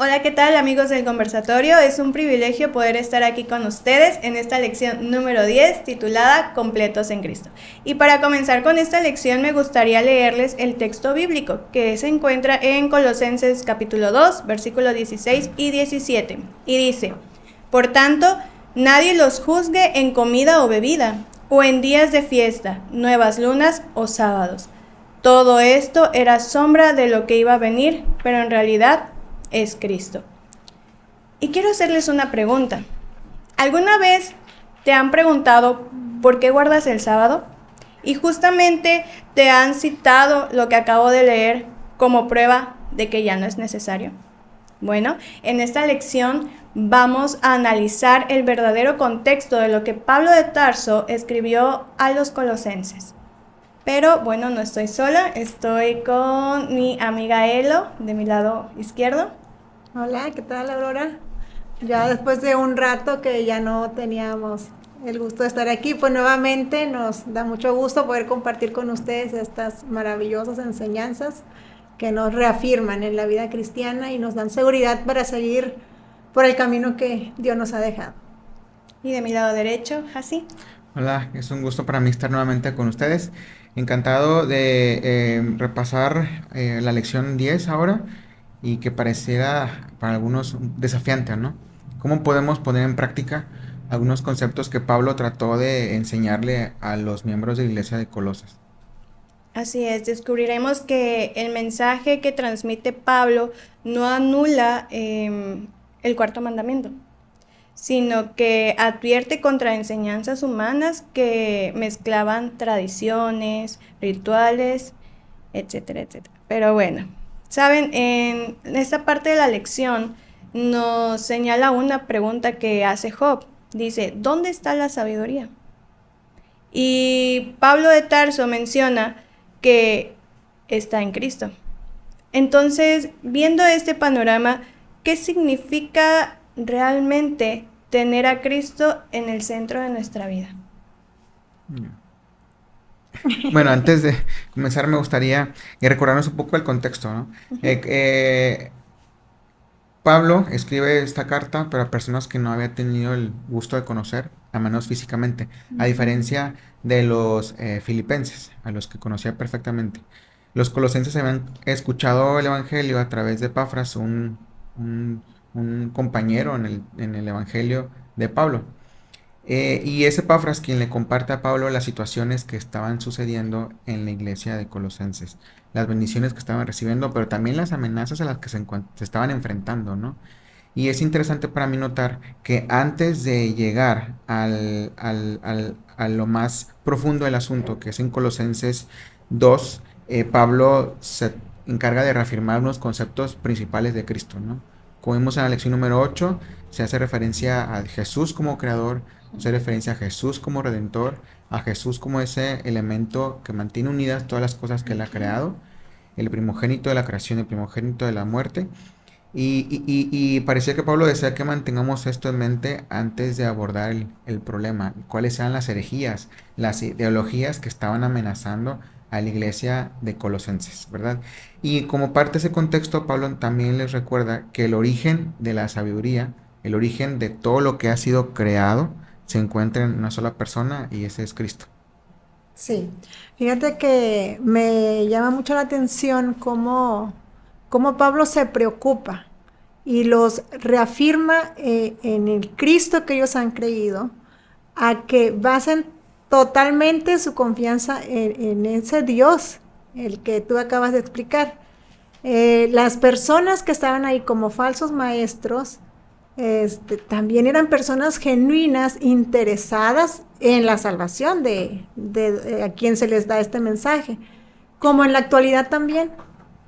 Hola, ¿qué tal amigos del conversatorio? Es un privilegio poder estar aquí con ustedes en esta lección número 10 titulada Completos en Cristo. Y para comenzar con esta lección me gustaría leerles el texto bíblico que se encuentra en Colosenses capítulo 2, versículos 16 y 17. Y dice: Por tanto, nadie los juzgue en comida o bebida, o en días de fiesta, nuevas lunas o sábados. Todo esto era sombra de lo que iba a venir, pero en realidad es Cristo. Y quiero hacerles una pregunta. ¿Alguna vez te han preguntado por qué guardas el sábado? Y justamente te han citado lo que acabo de leer como prueba de que ya no es necesario. Bueno, en esta lección vamos a analizar el verdadero contexto de lo que Pablo de Tarso escribió a los colosenses. Pero bueno, no estoy sola, estoy con mi amiga Elo, de mi lado izquierdo. Hola, ¿qué tal, Aurora? Ya después de un rato que ya no teníamos el gusto de estar aquí, pues nuevamente nos da mucho gusto poder compartir con ustedes estas maravillosas enseñanzas que nos reafirman en la vida cristiana y nos dan seguridad para seguir por el camino que Dios nos ha dejado. Y de mi lado derecho, Hasi. Hola, es un gusto para mí estar nuevamente con ustedes. Encantado de repasar la lección 10 ahora y que pareciera para algunos desafiante, ¿no? ¿Cómo podemos poner en práctica algunos conceptos que Pablo trató de enseñarle a los miembros de la iglesia de Colosas? Así es, descubriremos que el mensaje que transmite Pablo no anula el cuarto mandamiento, sino que advierte contra enseñanzas humanas que mezclaban tradiciones, rituales, etcétera, etcétera. Pero bueno, saben, en esta parte de la lección nos señala una pregunta que hace Job. Dice: ¿dónde está la sabiduría? Y Pablo de Tarso menciona que está en Cristo. Entonces, viendo este panorama, ¿qué significa realmente tener a Cristo en el centro de nuestra vida? Bueno, antes de comenzar me gustaría recordarnos un poco el contexto, ¿no? Pablo escribe esta carta para personas que no había tenido el gusto de conocer, a menos físicamente, a diferencia de los filipenses, a los que conocía perfectamente. Los colosenses habían escuchado el Evangelio a través de Epafras, un compañero en el Evangelio de Pablo. Y es Epafras quien le comparte a Pablo las situaciones que estaban sucediendo en la iglesia de Colosenses, las bendiciones que estaban recibiendo, pero también las amenazas a las que se estaban enfrentando, ¿no? Y es interesante para mí notar que antes de llegar a lo más profundo del asunto, que es en Colosenses 2, Pablo se encarga de reafirmar unos conceptos principales de Cristo, ¿no? Como vimos en la lección número 8, se hace referencia a Jesús como creador, se hace referencia a Jesús como redentor, a Jesús como ese elemento que mantiene unidas todas las cosas que Él ha creado, el primogénito de la creación, el primogénito de la muerte. Y parecía que Pablo desea que mantengamos esto en mente antes de abordar el problema, cuáles eran las herejías, las ideologías que estaban amenazando a la iglesia de Colosenses, ¿verdad? Y como parte de ese contexto, Pablo también les recuerda que el origen de la sabiduría, el origen de todo lo que ha sido creado, se encuentra en una sola persona y ese es Cristo. Sí, fíjate que me llama mucho la atención cómo Pablo se preocupa y los reafirma en el Cristo que ellos han creído, a que basen totalmente su confianza en ese Dios, el que tú acabas de explicar. Las personas que estaban ahí como falsos maestros, también eran personas genuinas, interesadas en la salvación de a quien se les da este mensaje. Como en la actualidad también,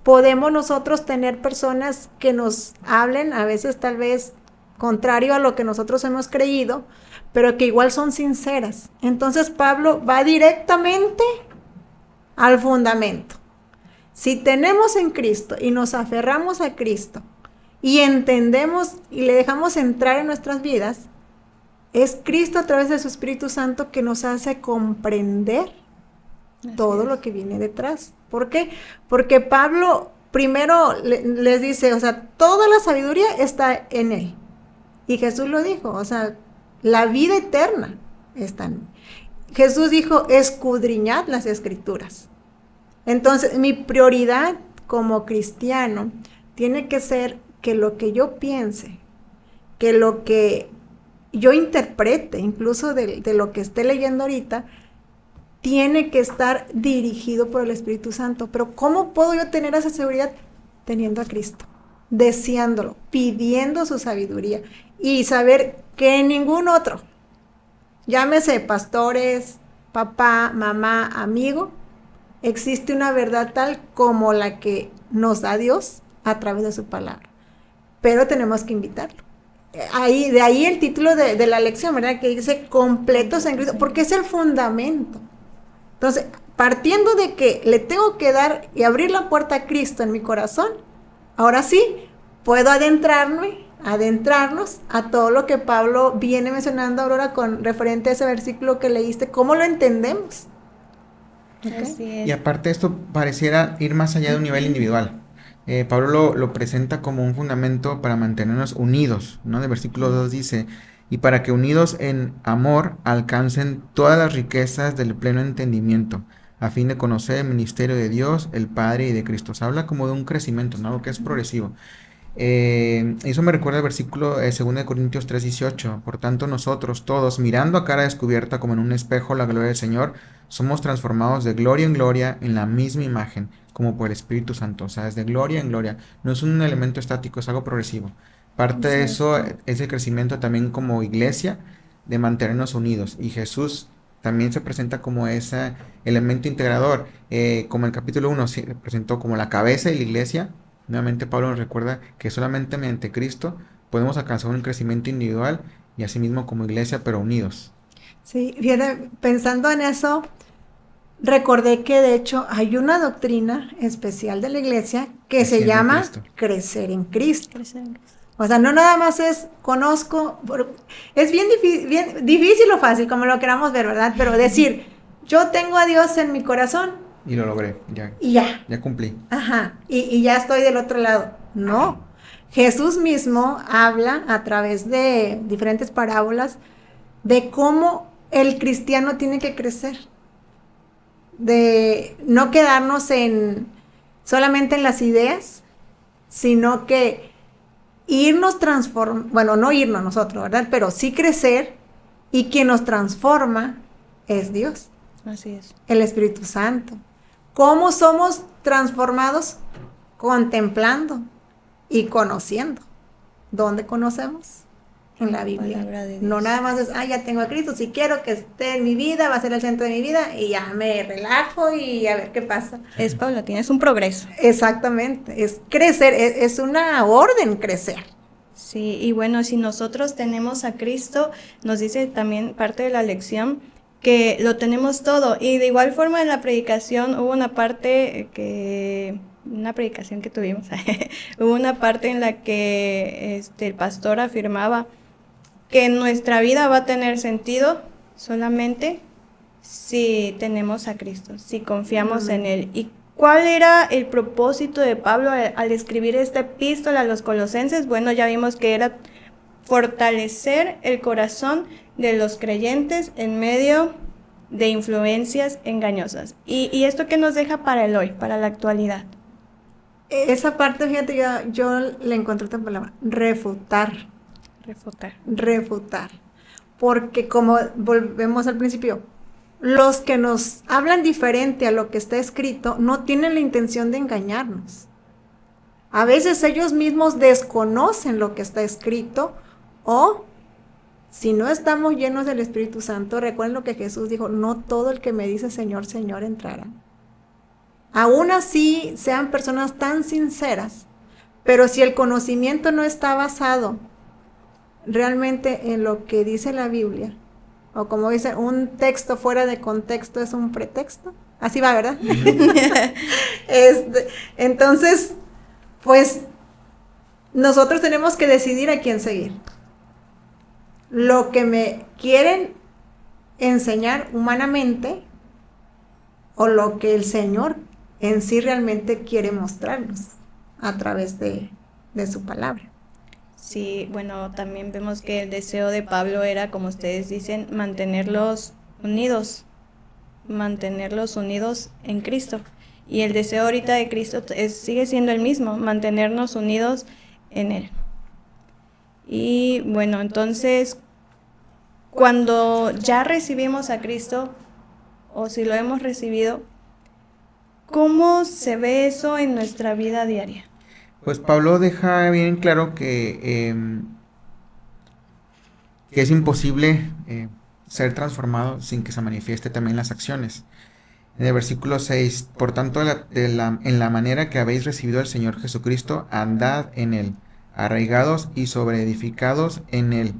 podemos nosotros tener personas que nos hablen, a veces tal vez contrario a lo que nosotros hemos creído, pero que igual son sinceras. Entonces Pablo va directamente al fundamento. Si tenemos en Cristo y nos aferramos a Cristo y entendemos y le dejamos entrar en nuestras vidas, es Cristo a través de su Espíritu Santo que nos hace comprender todo lo que viene detrás. ¿Por qué? Porque Pablo primero les dice, o sea, toda la sabiduría está en Él. Y Jesús lo dijo, o sea, la vida eterna está en Él. Jesús dijo, escudriñad las Escrituras. Entonces, mi prioridad como cristiano tiene que ser que lo que yo piense, que lo que yo interprete, incluso de lo que esté leyendo ahorita, tiene que estar dirigido por el Espíritu Santo. Pero ¿cómo puedo yo tener esa seguridad? Teniendo a Cristo, deseándolo, pidiendo su sabiduría y saber que ningún otro, llámese pastores, papá, mamá, amigo, existe una verdad tal como la que nos da Dios a través de su palabra. Pero tenemos que invitarlo. De ahí el título de la lección, ¿verdad? Que dice completos en Cristo, porque es el fundamento. Entonces, partiendo de que le tengo que dar y abrir la puerta a Cristo en mi corazón, ahora sí, puedo adentrarnos a todo lo que Pablo viene mencionando, Aurora, con referente a ese versículo que leíste, ¿cómo lo entendemos? ¿Okay? Así es. Y aparte esto pareciera ir más allá de un nivel individual. Pablo lo presenta como un fundamento para mantenernos unidos, ¿no? En el versículo 2 dice, y para que unidos en amor alcancen todas las riquezas del pleno entendimiento, a fin de conocer el ministerio de Dios, el Padre y de Cristo. Se habla como de un crecimiento, ¿no? Algo que es progresivo. Eso me recuerda el versículo 2 Corintios 3:18. Por tanto, nosotros todos, mirando a cara descubierta como en un espejo la gloria del Señor, somos transformados de gloria en gloria en la misma imagen, como por el Espíritu Santo. O sea, es de gloria en gloria. No es un elemento estático, es algo progresivo. Parte de eso es el crecimiento también como iglesia, de mantenernos unidos. Y Jesús también se presenta como ese elemento integrador. Como el capítulo 1 se presentó como la cabeza de la iglesia. Nuevamente Pablo nos recuerda que solamente mediante Cristo podemos alcanzar un crecimiento individual y asimismo como iglesia, pero unidos. Sí, fíjate, pensando en eso, recordé que de hecho hay una doctrina especial de la iglesia que se llama crecer en Cristo. O sea, no nada más es conozco, es bien difícil o fácil, como lo queramos ver, ¿verdad? Pero decir, yo tengo a Dios en mi corazón. Y lo logré, ya. Y ya. Ya cumplí. Ajá, y ya estoy del otro lado. No, Jesús mismo habla a través de diferentes parábolas de cómo el cristiano tiene que crecer. De no quedarnos solamente en las ideas, sino que irnos no irnos nosotros, ¿verdad? Pero sí crecer, y quien nos transforma es Dios. Así es. El Espíritu Santo. ¿Cómo somos transformados? Contemplando y conociendo. ¿Dónde conocemos? En la Biblia. No nada más es, ya tengo a Cristo, si quiero que esté en mi vida, va a ser el centro de mi vida, y ya me relajo y a ver qué pasa. Es paulatina, es un progreso. Exactamente, es crecer, es una orden crecer. Sí, y bueno, si nosotros tenemos a Cristo, nos dice también parte de la lección que lo tenemos todo. Y de igual forma en la predicación hubo una predicación que tuvimos, hubo una parte en la que el pastor afirmaba que nuestra vida va a tener sentido solamente si tenemos a Cristo, si confiamos en Él. ¿Y cuál era el propósito de Pablo al escribir esta epístola a los colosenses? Bueno, ya vimos que era fortalecer el corazón de los creyentes en medio de influencias engañosas. ¿Y esto qué nos deja para el hoy, para la actualidad? Esa parte, fíjate, yo le encontré esta palabra, refutar. Porque como volvemos al principio, los que nos hablan diferente a lo que está escrito no tienen la intención de engañarnos. A veces ellos mismos desconocen lo que está escrito, o si no estamos llenos del Espíritu Santo, recuerden lo que Jesús dijo, no todo el que me dice Señor, Señor entrará. Aún así sean personas tan sinceras, pero si el conocimiento no está basado realmente en lo que dice la Biblia, o como dice, un texto fuera de contexto es un pretexto, así va, ¿verdad? Entonces, pues nosotros tenemos que decidir a quién seguir. Lo que me quieren enseñar humanamente, o lo que el Señor en sí realmente quiere mostrarnos. a través de su palabra. Sí, bueno, también vemos que el deseo de Pablo era, como ustedes dicen, mantenerlos unidos en Cristo. Y el deseo ahorita de Cristo sigue siendo el mismo, mantenernos unidos en Él. Y bueno, entonces, cuando ya recibimos a Cristo, o si lo hemos recibido, ¿cómo se ve eso en nuestra vida diaria? Pues Pablo deja bien claro que es imposible ser transformado sin que se manifieste también las acciones. En el versículo 6, por tanto, en la manera que habéis recibido al Señor Jesucristo, andad en Él, arraigados y sobreedificados en Él,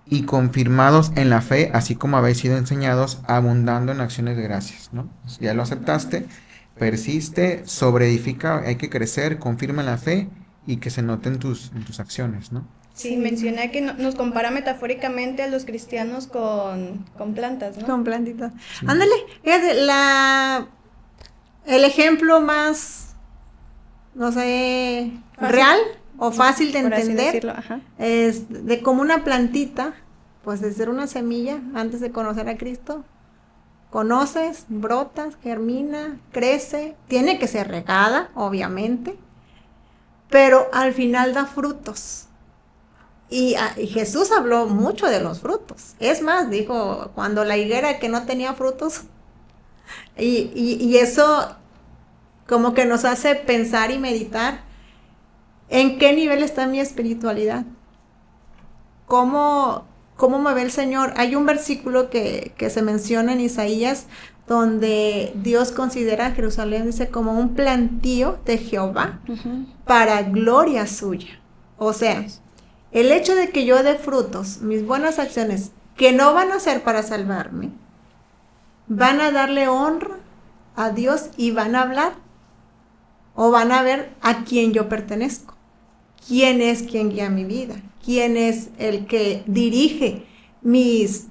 y confirmados en la fe, así como habéis sido enseñados, abundando en acciones de gracias, ¿no? Ya lo aceptaste, persiste, sobreedifica, hay que crecer, confirma en la fe y que se noten en tus acciones, ¿no? Sí, menciona que nos compara metafóricamente a los cristianos con plantas, ¿no? Con plantitas. Sí. Ándale, fíjate, el ejemplo más, no sé, Fácil. real o fácil de Por así entender decirlo, ajá. es de cómo una plantita, pues de ser una semilla antes de conocer a Cristo, conoces, brotas, germina, crece, tiene que ser regada, obviamente, pero al final da frutos. Y Jesús habló mucho de los frutos. Es más, dijo, cuando la higuera que no tenía frutos, y eso como que nos hace pensar y meditar en qué nivel está mi espiritualidad. ¿Cómo me ve el Señor? Hay un versículo que se menciona en Isaías donde Dios considera a Jerusalén, dice, como un plantío de Jehová para gloria suya. O sea, el hecho de que yo dé frutos, mis buenas acciones, que no van a ser para salvarme, van a darle honra a Dios y van a hablar o van a ver a quién yo pertenezco, quién es quien guía mi vida, quién es el que dirige mis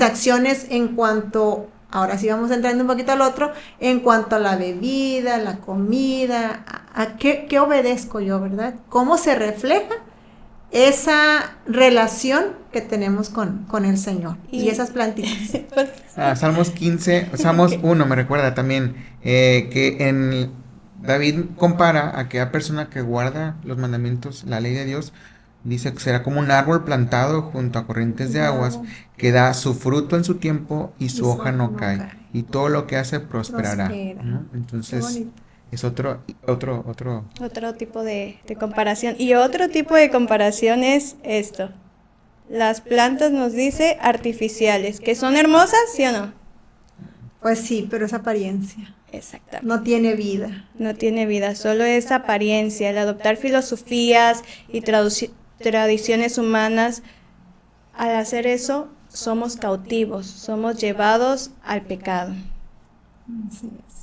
acciones en cuanto, ahora sí vamos entrando un poquito al otro, en cuanto a la bebida, la comida, a qué obedezco yo, ¿verdad? ¿Cómo se refleja esa relación que tenemos con el Señor y esas plantitas? Salmos 15, Salmos 1 me recuerda también que David compara a aquella persona que guarda los mandamientos, la ley de Dios, dice que será como un árbol plantado junto a corrientes de aguas, que da su fruto en su tiempo y su hoja no cae, y todo lo que hace prosperará, ¿no? Entonces es otro tipo de comparación. Y otro tipo de comparación es esto. Las plantas, nos dice, artificiales, que son hermosas, ¿sí o no? Pues sí, pero es apariencia. Exactamente. No tiene vida. No tiene vida, solo es apariencia. El adoptar filosofías y tradiciones humanas, al hacer eso, somos cautivos, somos llevados al pecado. Así es.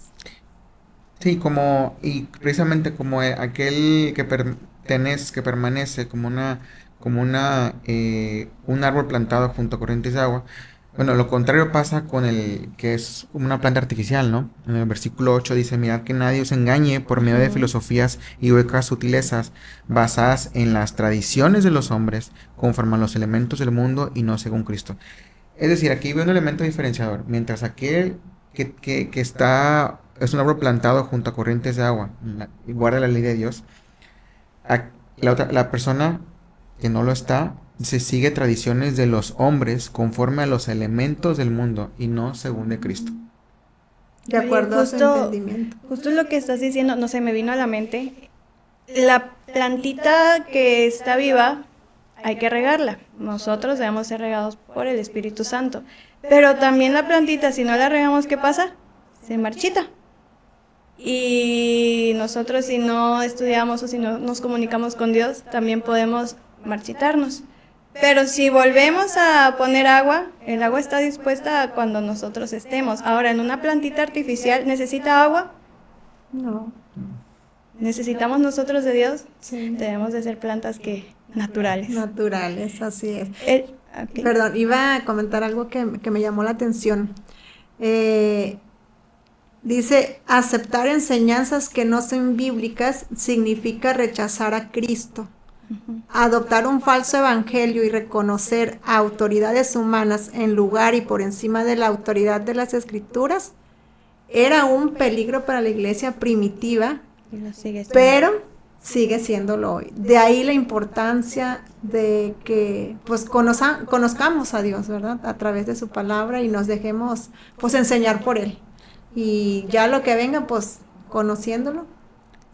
Sí, y precisamente como aquel que permanece como un árbol plantado junto a corrientes de agua. Bueno, lo contrario pasa con el que es como una planta artificial, ¿no? En el versículo 8 dice, mirad que nadie os engañe por medio de filosofías y huecas sutilezas basadas en las tradiciones de los hombres, conforme a los elementos del mundo y no según Cristo. Es decir, aquí veo un elemento diferenciador. Mientras aquel que es un árbol plantado junto a corrientes de agua y guarda la ley de Dios, la persona que no lo está, se sigue tradiciones de los hombres conforme a los elementos del mundo y no según de Cristo. De acuerdo a su entendimiento. Justo lo que estás diciendo, no sé, me vino a la mente. La plantita que está viva, hay que regarla. Nosotros debemos ser regados por el Espíritu Santo. Pero también la plantita, si no la regamos, ¿qué pasa? Se marchita. Y nosotros, si no estudiamos o si no nos comunicamos con Dios, también podemos marchitarnos. Pero si volvemos a poner agua, el agua está dispuesta cuando nosotros estemos. Ahora, en una plantita artificial, ¿necesita agua? No. ¿Necesitamos nosotros de Dios? Sí. Debemos de ser plantas naturales. Naturales, así es. Okay. Perdón, iba a comentar algo que me llamó la atención. Dice, aceptar enseñanzas que no son bíblicas significa rechazar a Cristo. Adoptar un falso evangelio y reconocer a autoridades humanas en lugar y por encima de la autoridad de las Escrituras era un peligro para la iglesia primitiva, pero sigue siéndolo hoy. De ahí la importancia de que pues conozcamos a Dios, ¿verdad? A través de su palabra y nos dejemos pues enseñar por Él. Y ya lo que venga, pues conociéndolo,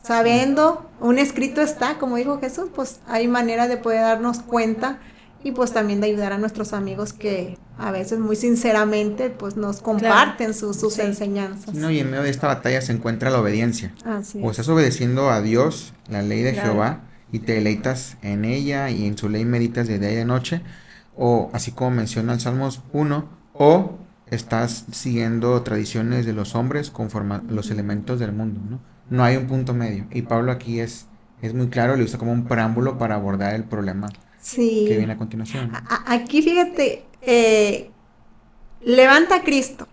sabiendo, un escrito está, como dijo Jesús, pues hay manera de poder darnos cuenta y pues también de ayudar a nuestros amigos que a veces muy sinceramente pues nos comparten sus enseñanzas. No, y en medio de esta batalla se encuentra la obediencia. Así O es. estás obedeciendo a Dios, la ley de Jehová, y te deleitas en ella y en su ley meditas de día y de noche, o así como menciona el Salmos 1, o estás siguiendo tradiciones de los hombres conforme a los elementos del mundo, ¿no? No hay un punto medio. Y Pablo aquí es muy claro, le usa como un preámbulo para abordar el problema que viene a continuación. Aquí fíjate, levanta a Cristo.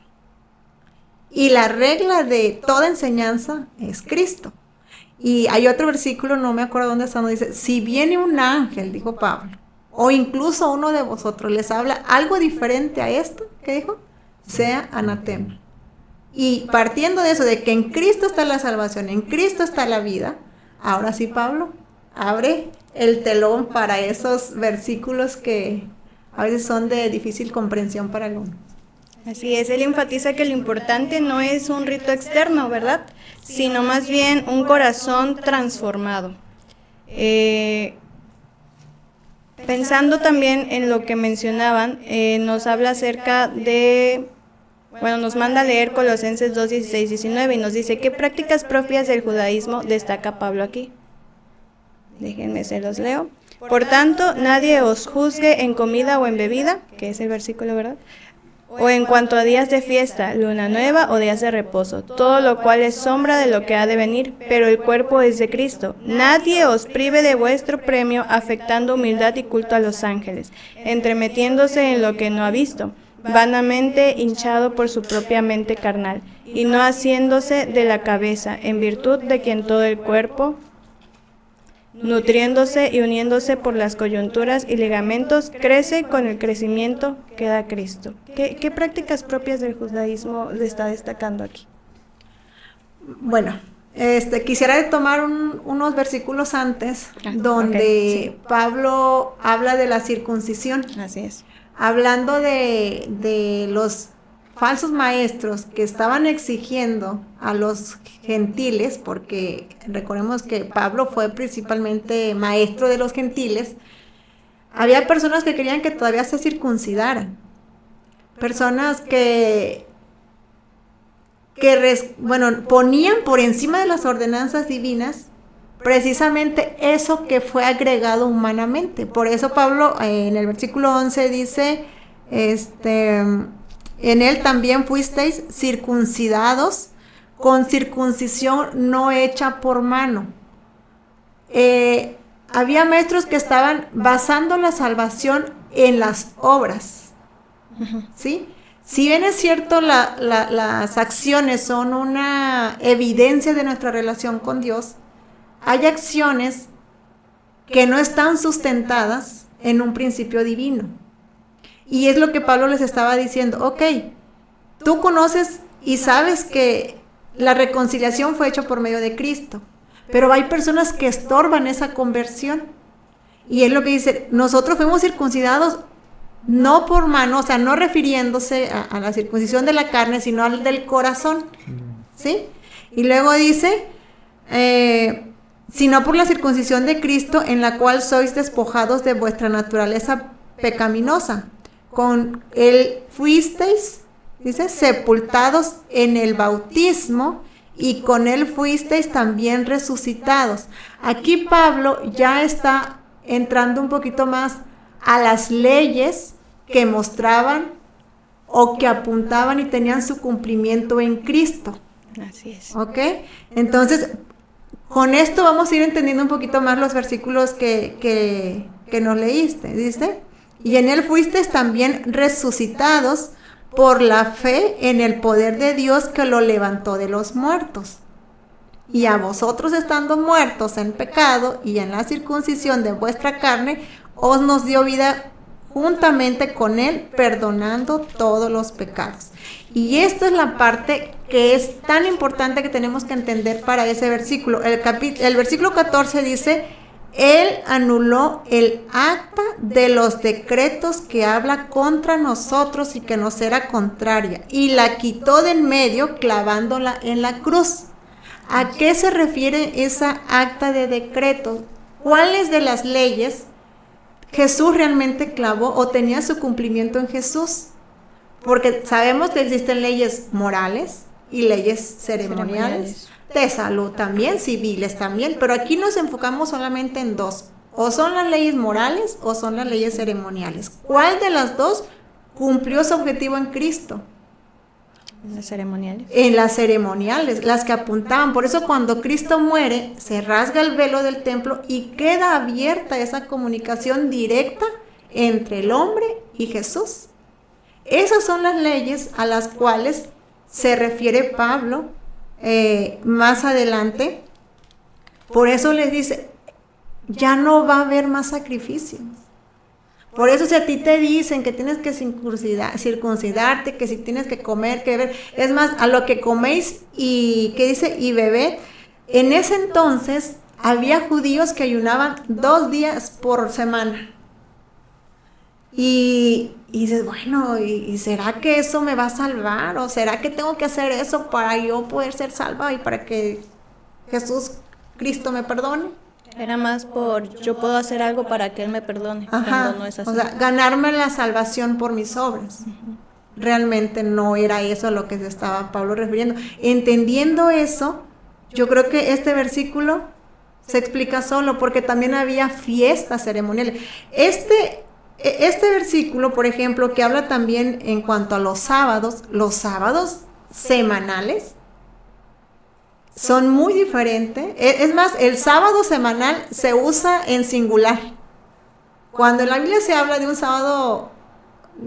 Y la regla de toda enseñanza es Cristo. Y hay otro versículo, no me acuerdo dónde está, donde dice, si viene un ángel, dijo Pablo, o incluso uno de vosotros les habla algo diferente a esto, ¿qué dijo? Sea anatema. Y partiendo de eso, de que en Cristo está la salvación, en Cristo está la vida, ahora sí Pablo abre el telón para esos versículos que a veces son de difícil comprensión para algunos. Así es, él enfatiza que lo importante no es un rito externo, ¿verdad? Sino más bien un corazón transformado. Pensando también en lo que mencionaban, nos habla acerca de, nos manda a leer Colosenses 2, 16, 19 y nos dice, ¿qué prácticas propias del judaísmo destaca Pablo aquí? Déjenme se los leo. Por tanto, nadie os juzgue en comida o en bebida, que es el versículo, ¿verdad? O en cuanto a días de fiesta, luna nueva o días de reposo, todo lo cual es sombra de lo que ha de venir, pero el cuerpo es de Cristo. Nadie os prive de vuestro premio, afectando humildad y culto a los ángeles, entremetiéndose en lo que no ha visto, vanamente hinchado por su propia mente carnal, y no haciéndose de la cabeza, en virtud de quien todo el cuerpo, nutriéndose y uniéndose por las coyunturas y ligamentos, crece con el crecimiento que da Cristo. ¿Qué prácticas propias del judaísmo le está destacando aquí? Bueno, quisiera tomar unos versículos antes, donde Pablo habla de la circuncisión. Así es. Hablando de los falsos maestros que estaban exigiendo a los gentiles, porque recordemos que Pablo fue principalmente maestro de los gentiles, había personas que querían que todavía se circuncidaran, personas que ponían por encima de las ordenanzas divinas precisamente eso que fue agregado humanamente. Por eso Pablo en el versículo 11 dice, en él también fuisteis circuncidados con circuncisión no hecha por mano. Había maestros que estaban basando la salvación en las obras, ¿sí? Si bien es cierto, las acciones son una evidencia de nuestra relación con Dios, hay acciones que no están sustentadas en un principio divino. Y es lo que Pablo les estaba diciendo, ok, tú conoces y sabes que la reconciliación fue hecha por medio de Cristo, pero hay personas que estorban esa conversión. Y es lo que dice, nosotros fuimos circuncidados no por mano, o sea, no refiriéndose a la circuncisión de la carne, sino al del corazón, ¿sí? Y luego dice, sino por la circuncisión de Cristo, en la cual sois despojados de vuestra naturaleza pecaminosa. Con él fuisteis, dice, sepultados en el bautismo, y con él fuisteis también resucitados. Aquí Pablo ya está entrando un poquito más a las leyes que mostraban o que apuntaban y tenían su cumplimiento en Cristo. Así es. ¿Ok? Entonces, con esto vamos a ir entendiendo un poquito más los versículos que nos leíste, ¿dice? Y en él fuisteis también resucitados por la fe en el poder de Dios que lo levantó de los muertos. Y a vosotros estando muertos en pecado y en la circuncisión de vuestra carne, os nos dio vida juntamente con él, perdonando todos los pecados. Y esta es la parte que es tan importante que tenemos que entender para ese versículo. El versículo 14 dice: Él anuló el acta de los decretos que habla contra nosotros y que nos era contraria, y la quitó de en medio clavándola en la cruz. ¿A qué se refiere esa acta de decretos? ¿Cuáles de las leyes Jesús realmente clavó o tenía su cumplimiento en Jesús? Porque sabemos que existen leyes morales y leyes ceremoniales. De salud también, civiles también, pero aquí nos enfocamos solamente en dos: o son las leyes morales o son las leyes ceremoniales. ¿Cuál de las dos cumplió su objetivo en Cristo? Las ceremoniales. En las ceremoniales, las que apuntaban. Por eso cuando Cristo muere, se rasga el velo del templo y queda abierta esa comunicación directa entre el hombre y Jesús. Esas son las leyes a las cuales se refiere Pablo más adelante. Por eso les dice, ya no va a haber más sacrificios. Por eso si a ti te dicen que tienes que circuncidarte, que si tienes que comer, que beber, es más, a lo que coméis y, ¿qué dice? Y beber. En ese entonces había judíos que ayunaban 2 días por semana. Y dices, bueno, ¿y será que eso me va a salvar? ¿O será que tengo que hacer eso para yo poder ser salva y para que Jesús, Cristo me perdone? Era más por yo puedo hacer algo para que Él me perdone. Ajá, No es así. o sea, ganarme la salvación por mis obras. Realmente no era eso a lo que se estaba Pablo refiriendo. Entendiendo eso, yo creo que este versículo se explica solo, porque también había fiestas ceremoniales. Este versículo, por ejemplo, que habla también en cuanto a los sábados semanales, son muy diferentes. Es más, el sábado semanal se usa en singular. Cuando en la Biblia se habla de un sábado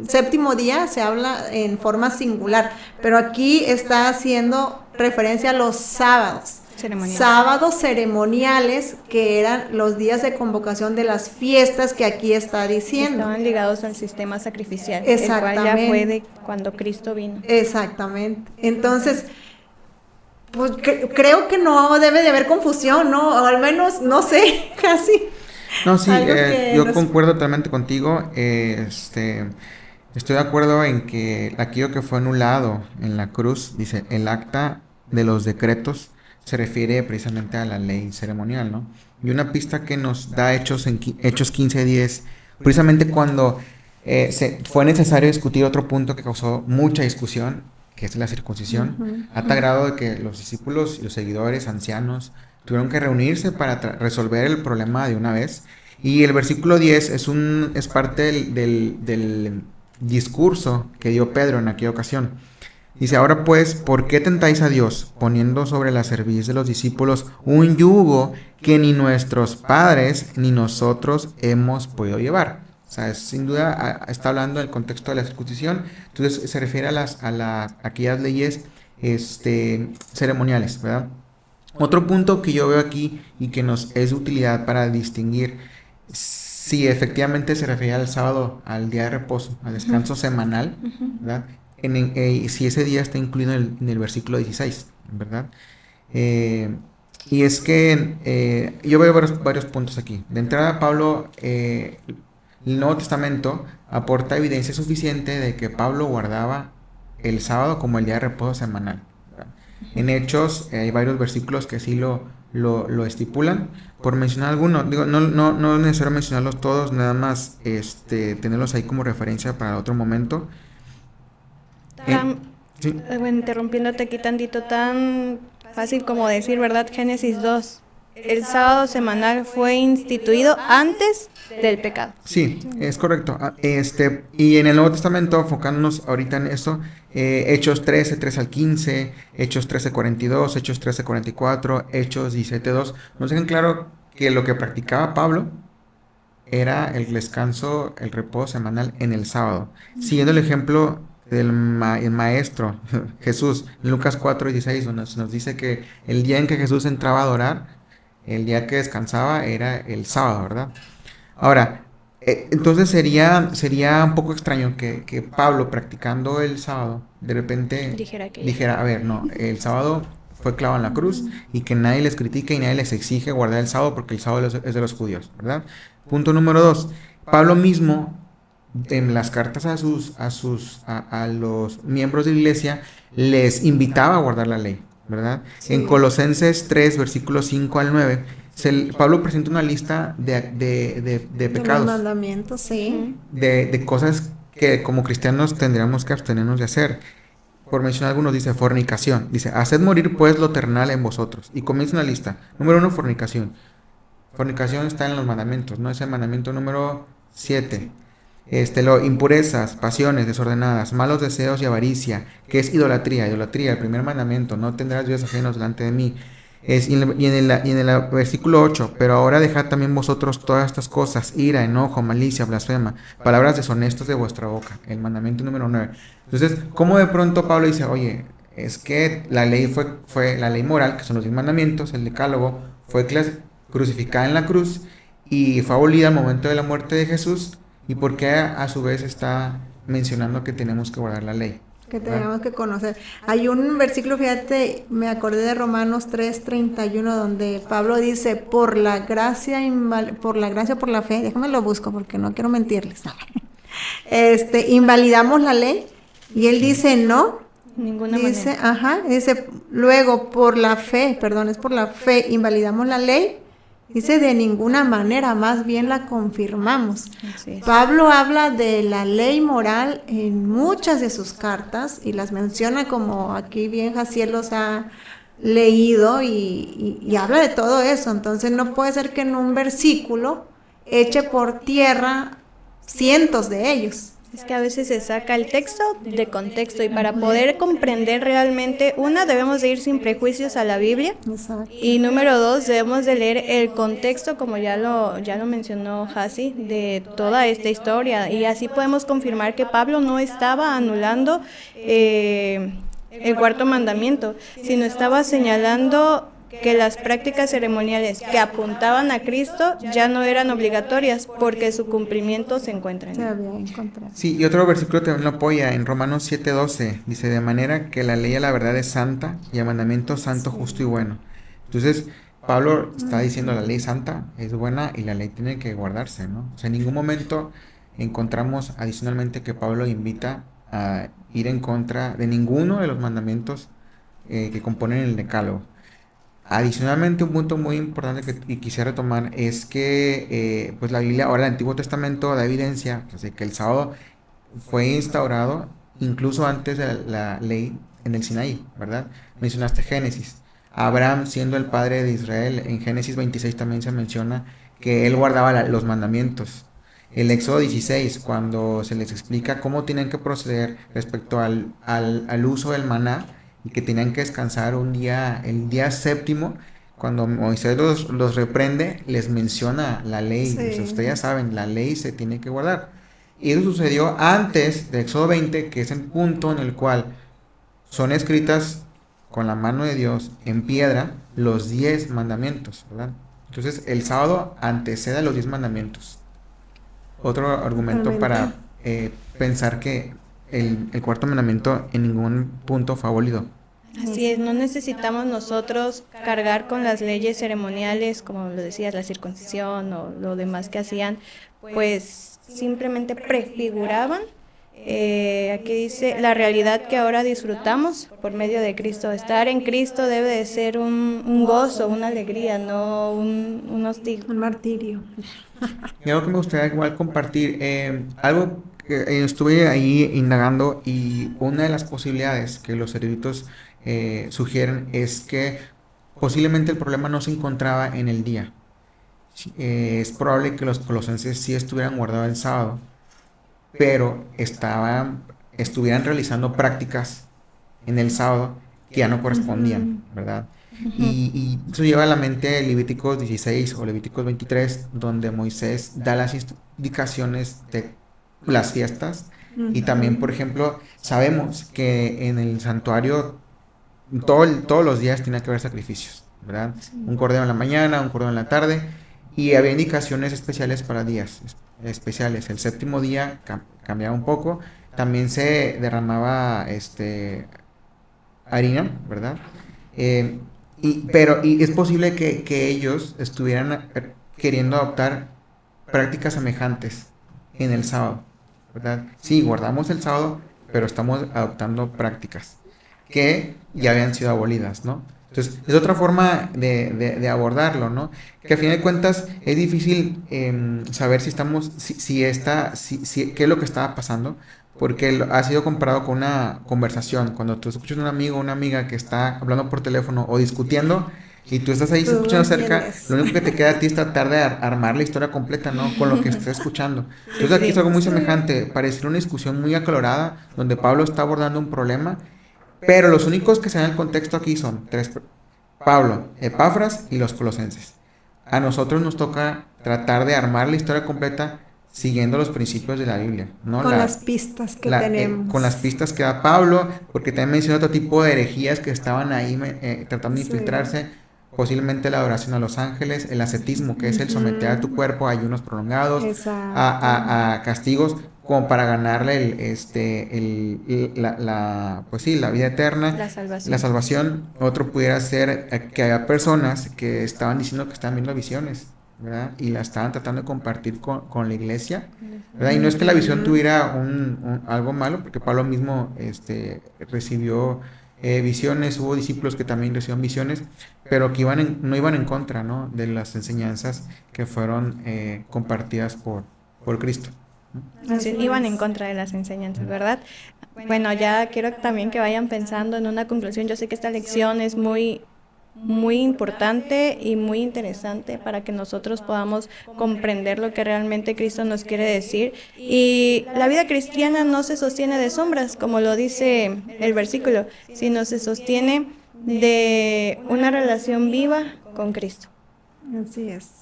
séptimo día, se habla en forma singular. Pero aquí está haciendo referencia a los sábados. Sábados ceremoniales, que eran los días de convocación de las fiestas que aquí está diciendo. Estaban ligados al sistema sacrificial. Exactamente. El cual ya fue de cuando Cristo vino. Exactamente. Entonces, pues creo que no debe de haber confusión, ¿no? O al menos, no sé, casi. No, sí, yo concuerdo totalmente contigo. Estoy de acuerdo en que aquello que fue anulado en la cruz, dice, el acta de los decretos, se refiere precisamente a la ley ceremonial, ¿no? Y una pista que nos da Hechos 15:10, precisamente cuando fue necesario discutir otro punto que causó mucha discusión, que es la circuncisión, a tal grado de que los discípulos y los seguidores, ancianos, tuvieron que reunirse para resolver el problema de una vez. Y el versículo 10 es parte del discurso que dio Pedro en aquella ocasión. Dice, ahora pues, ¿por qué tentáis a Dios, poniendo sobre la cerviz de los discípulos un yugo que ni nuestros padres ni nosotros hemos podido llevar? O sea, sin duda está hablando del contexto de la circuncisión. Entonces se refiere a aquellas leyes ceremoniales, ¿verdad? Otro punto que yo veo aquí y que nos es de utilidad para distinguir si efectivamente se refiere al sábado, al día de reposo, al descanso semanal, ¿verdad? Si ese día está incluido en el versículo 16, ¿verdad? Y es que yo veo varios puntos aquí. De entrada, Pablo, el Nuevo Testamento aporta evidencia suficiente de que Pablo guardaba el sábado como el día de reposo semanal, ¿verdad? En Hechos hay varios versículos que sí lo estipulan. Por mencionar algunos, digo, no es necesario mencionarlos todos, nada más tenerlos ahí como referencia para otro momento. Sí. Interrumpiéndote aquí tantito, tan fácil como decir, ¿verdad? Génesis 2. El sábado semanal fue instituido antes del pecado. Sí, es correcto. Y en el Nuevo Testamento, enfocándonos ahorita en eso, Hechos 13, 3 al 15, Hechos 13, 42, Hechos 13, 44, Hechos 17, 2, nos dejan claro que lo que practicaba Pablo era el descanso, el reposo semanal en el sábado, siguiendo el ejemplo el maestro Jesús, Lucas 4:16, donde nos dice que el día en que Jesús entraba a adorar, el día que descansaba era el sábado, ¿verdad? Ahora, entonces sería un poco extraño que Pablo, practicando el sábado, de repente dijera, a ver, no, el sábado fue clavado en la cruz y que nadie les critique y nadie les exige guardar el sábado porque el sábado es de los judíos, ¿verdad? Punto número 2. Pablo mismo, en las cartas a los miembros de la iglesia, les invitaba a guardar la ley, ¿verdad? Sí. En Colosenses 3, versículos 5 al 9, Pablo presenta una lista de pecados. De mandamientos, sí. De cosas que como cristianos tendríamos que abstenernos de hacer. Por mencionar algunos, dice fornicación. Dice, haced morir pues lo terrenal en vosotros. Y comienza una lista. Número 1, fornicación. Fornicación está en los mandamientos, ¿no? Es el mandamiento número 7. Impurezas, pasiones desordenadas, malos deseos y avaricia, que es idolatría. Idolatría, el primer mandamiento, no tendrás dioses ajenos delante de mí. Y en el versículo 8, pero ahora dejad también vosotros todas estas cosas, ira, enojo, malicia, blasfema, palabras deshonestas de vuestra boca, el mandamiento número 9. Entonces, ¿cómo de pronto Pablo dice, oye, es que la ley fue la ley moral, que son los 10 mandamientos, el decálogo, fue crucificada en la cruz y fue abolida al momento de la muerte de Jesús? ¿Y por qué a su vez está mencionando que tenemos que guardar la ley? Que tenemos que conocer. Hay un versículo, fíjate, me acordé de Romanos 3:31, donde Pablo dice, por la gracia por la fe, déjame lo busco porque no quiero mentirles. Invalidamos la ley, y él dice, no. Ninguna dice, manera. Dice, luego, es por la fe, invalidamos la ley. Dice, de ninguna manera, más bien la confirmamos. Pablo habla de la ley moral en muchas de sus cartas y las menciona como aquí bien Jaciel los ha leído y habla de todo eso. Entonces no puede ser que en un versículo eche por tierra cientos de ellos. Es que a veces se saca el texto de contexto y para poder comprender realmente, debemos de ir sin prejuicios a la Biblia. Exacto. Y número 2, debemos de leer el contexto, como ya lo mencionó Hasi, de toda esta historia. Y así podemos confirmar que Pablo no estaba anulando el cuarto mandamiento, sino estaba señalando que las prácticas ceremoniales que apuntaban a Cristo ya no eran obligatorias porque su cumplimiento se encuentra en él. Sí, y otro versículo también lo apoya en Romanos 7:12, dice, de manera que la ley a la verdad es santa y el mandamiento santo, justo y bueno. Entonces, Pablo está diciendo la ley santa es buena y la ley tiene que guardarse, ¿no? O sea, en ningún momento encontramos adicionalmente que Pablo invita a ir en contra de ninguno de los mandamientos que componen el decálogo. Adicionalmente, un punto muy importante que quisiera retomar es que pues la Biblia, ahora el Antiguo Testamento, da evidencia de que el sábado fue instaurado incluso antes de la ley en el Sinaí, ¿verdad? Mencionaste Génesis. Abraham, siendo el padre de Israel, en Génesis 26 también se menciona que él guardaba los mandamientos. El Éxodo 16, cuando se les explica cómo tienen que proceder respecto al uso del maná, y que tenían que descansar el día séptimo, cuando Moisés los reprende, les menciona la ley. Sí. O sea, ustedes ya saben, la ley se tiene que guardar. Y eso sucedió antes de Éxodo 20, que es el punto en el cual son escritas con la mano de Dios en piedra los 10 mandamientos, ¿verdad? Entonces, el sábado antecede a los 10 mandamientos. Otro argumento para pensar que el cuarto mandamiento en ningún punto fue abolido. Así es, no necesitamos nosotros cargar con las leyes ceremoniales, como lo decías, la circuncisión o lo demás que hacían, pues simplemente prefiguraban, aquí dice, la realidad que ahora disfrutamos por medio de Cristo. Estar en Cristo debe de ser un gozo, una alegría, no un hostil. Un martirio. Y algo que me gustaría igual compartir, algo que estuve ahí indagando, y una de las posibilidades que los eruditos sugieren es que posiblemente el problema no se encontraba en el día. Es probable que los colosenses sí estuvieran guardados el sábado, pero estuvieran realizando prácticas en el sábado que ya no correspondían, ¿verdad? Y eso lleva a la mente Levíticos 16 o Levíticos 23, donde Moisés da las indicaciones de las fiestas Y también, por ejemplo, sabemos que en el santuario todos los días tiene que haber sacrificios, ¿verdad? Un cordero en la mañana, un cordero en la tarde, y había indicaciones especiales para días especiales. El séptimo día cambiaba un poco, también se derramaba harina, ¿verdad? Y es posible que ellos estuvieran queriendo adoptar prácticas semejantes en el sábado, ¿verdad? Sí, guardamos el sábado, pero estamos adoptando prácticas que ya habían sido abolidas, ¿no? Entonces, es otra forma de abordarlo, ¿no? Que a fin de cuentas es difícil saber si estamos, qué es lo que estaba pasando, porque ha sido comparado con una conversación. Cuando tú escuchas a un amigo o una amiga que está hablando por teléfono o discutiendo, y tú estás ahí escuchando cerca, lo único que te queda a ti es tratar de armar la historia completa, ¿no? Con lo que estás escuchando. Entonces aquí es algo muy semejante, pareciera una discusión muy acalorada, donde Pablo está abordando un problema, pero los únicos que se dan el contexto aquí son Pablo, Epafras y los colosenses. A nosotros nos toca tratar de armar la historia completa siguiendo los principios de la Biblia, ¿no? Con las pistas que tenemos. Con las pistas que da Pablo, porque también menciona otro tipo de herejías que estaban ahí tratando de infiltrarse, posiblemente la adoración a los ángeles, el ascetismo, que es el someter a tu cuerpo a ayunos prolongados, a castigos, como para ganarle la vida eterna, la salvación. Otro pudiera ser que haya personas que estaban diciendo que estaban viendo visiones, ¿verdad? Y la estaban tratando de compartir con la iglesia, ¿verdad? Y no es que la visión tuviera algo malo, porque Pablo mismo recibió visiones, hubo discípulos que también recibieron visiones, pero que no iban en contra, ¿no? De las enseñanzas que fueron compartidas por Cristo. Así, iban en contra de las enseñanzas, ¿verdad? Bueno, ya quiero también que vayan pensando en una conclusión. Yo sé que esta lección es muy importante y muy interesante para que nosotros podamos comprender lo que realmente Cristo nos quiere decir. Y la vida cristiana no se sostiene de sombras, como lo dice el versículo, sino se sostiene de una relación viva con Cristo. Así es.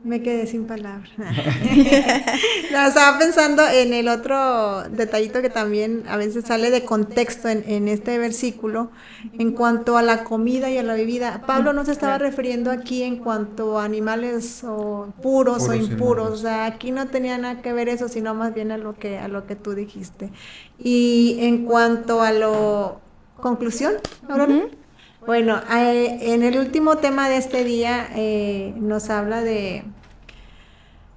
Me quedé sin palabras. No, estaba pensando en el otro detallito que también a veces sale de contexto en este versículo, en cuanto a la comida y a la bebida. Pablo no se estaba refiriendo aquí en cuanto a animales puros o impuros. O sea, aquí no tenía nada que ver eso, sino más bien a lo que tú dijiste. Y en cuanto a conclusión, Aurora. Bueno, en el último tema de este día nos habla de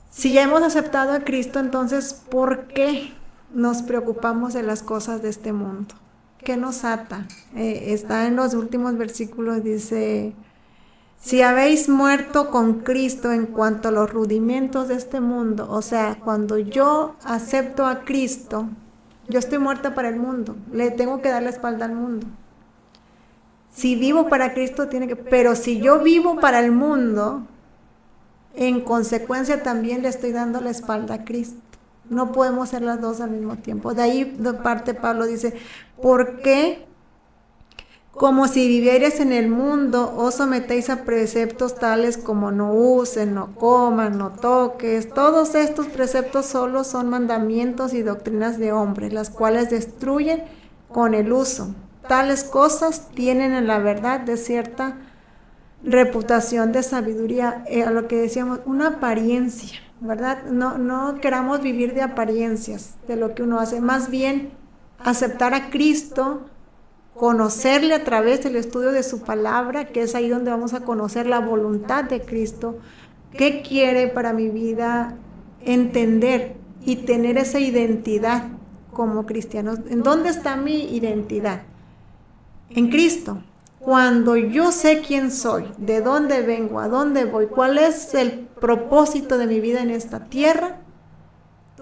si ya hemos aceptado a Cristo, entonces ¿por qué nos preocupamos de las cosas de este mundo? ¿Qué nos ata? Está en los últimos versículos, dice: si habéis muerto con Cristo en cuanto a los rudimentos de este mundo, o sea, cuando yo acepto a Cristo, yo estoy muerta para el mundo, le tengo que dar la espalda al mundo. Si vivo para Cristo pero si yo vivo para el mundo, en consecuencia también le estoy dando la espalda a Cristo. No podemos ser las dos al mismo tiempo. De ahí de parte Pablo dice: ¿por qué? Como si vivierais en el mundo, os sometéis a preceptos tales como no usen, no coman, no toques. Todos estos preceptos solo son mandamientos y doctrinas de hombres, las cuales destruyen con el uso. Tales cosas tienen en la verdad de cierta reputación de sabiduría, a lo que decíamos, una apariencia, ¿verdad? No queramos vivir de apariencias, de lo que uno hace, más bien aceptar a Cristo, conocerle a través del estudio de su palabra, que es ahí donde vamos a conocer la voluntad de Cristo, qué quiere para mi vida, entender y tener esa identidad como cristianos. ¿En dónde está mi identidad? En Cristo. Cuando yo sé quién soy, de dónde vengo, a dónde voy, cuál es el propósito de mi vida en esta tierra,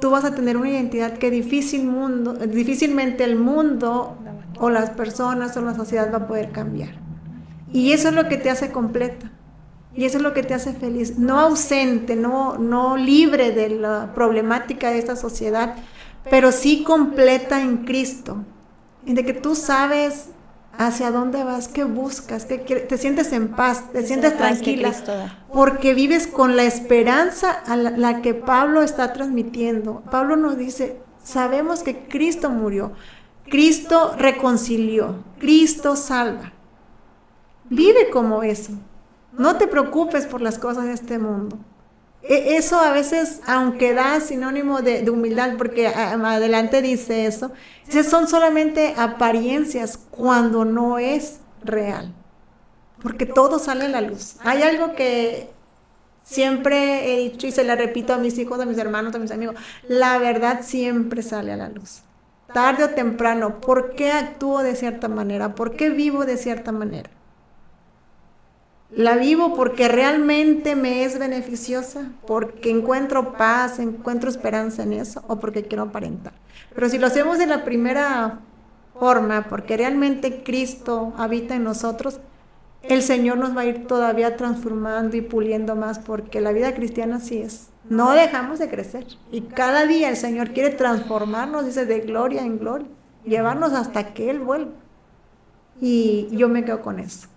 tú vas a tener una identidad que difícilmente el mundo o las personas o la sociedad va a poder cambiar. Y eso es lo que te hace completa. Y eso es lo que te hace feliz. No ausente, no libre de la problemática de esta sociedad, pero sí completa en Cristo. Y de que tú sabes hacia dónde vas, qué buscas, qué quieres, te sientes en paz, te sientes tranquila, porque vives con la esperanza a la que Pablo está transmitiendo. Pablo nos dice: Sabemos que Cristo murió, Cristo reconcilió, Cristo salva. Vive como eso. No te preocupes por las cosas de este mundo. Eso a veces, aunque da sinónimo de humildad, porque adelante dice eso, son solamente apariencias cuando no es real. Porque todo sale a la luz. Hay algo que siempre he dicho y se la repito a mis hijos, a mis hermanos, a mis amigos. La verdad siempre sale a la luz. Tarde o temprano. ¿Por qué actúo de cierta manera? ¿Por qué vivo de cierta manera? La vivo porque realmente me es beneficiosa, porque encuentro paz, encuentro esperanza en eso, o porque quiero aparentar. Pero si lo hacemos de la primera forma, porque realmente Cristo habita en nosotros, el Señor nos va a ir todavía transformando y puliendo más, porque la vida cristiana así es. No dejamos de crecer. Y cada día el Señor quiere transformarnos, dice, de gloria en gloria, llevarnos hasta que Él vuelva. Y yo me quedo con eso.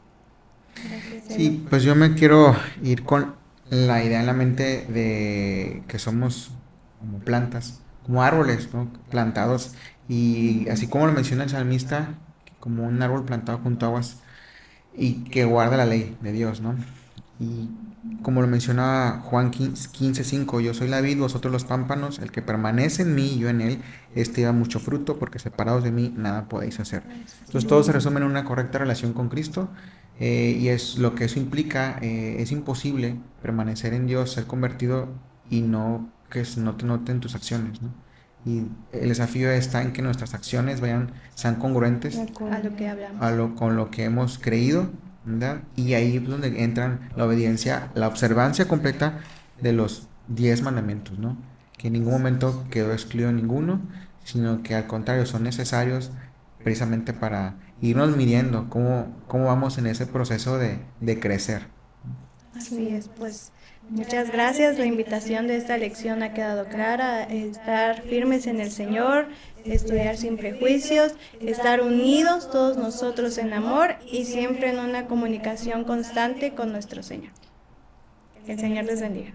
Sí, pues yo me quiero ir con la idea en la mente de que somos como plantas, como árboles, ¿no? Plantados, y así como lo menciona el salmista, como un árbol plantado junto a aguas y que guarda la ley de Dios, ¿no? Y como lo menciona Juan 15:5, yo soy la vid, vosotros los pámpanos, el que permanece en mí y yo en él, este da mucho fruto, porque separados de mí nada podéis hacer. Entonces todo se resume en una correcta relación con Cristo, y es lo que eso implica. Es imposible permanecer en Dios, ser convertido y no que no te noten tus acciones, ¿no? Y el desafío está en que nuestras acciones sean congruentes A lo que hablamos. con lo que hemos creído, ¿verdad? Y ahí es donde entran la obediencia, la observancia completa de los 10 mandamientos, ¿no? Que en ningún momento quedó excluido ninguno, sino que al contrario son necesarios precisamente para irnos midiendo cómo vamos en ese proceso de crecer. Así es, pues muchas gracias. La invitación de esta lección ha quedado clara: estar firmes en el Señor, estudiar sin prejuicios, estar unidos todos nosotros en amor y siempre en una comunicación constante con nuestro Señor. Que el Señor les bendiga.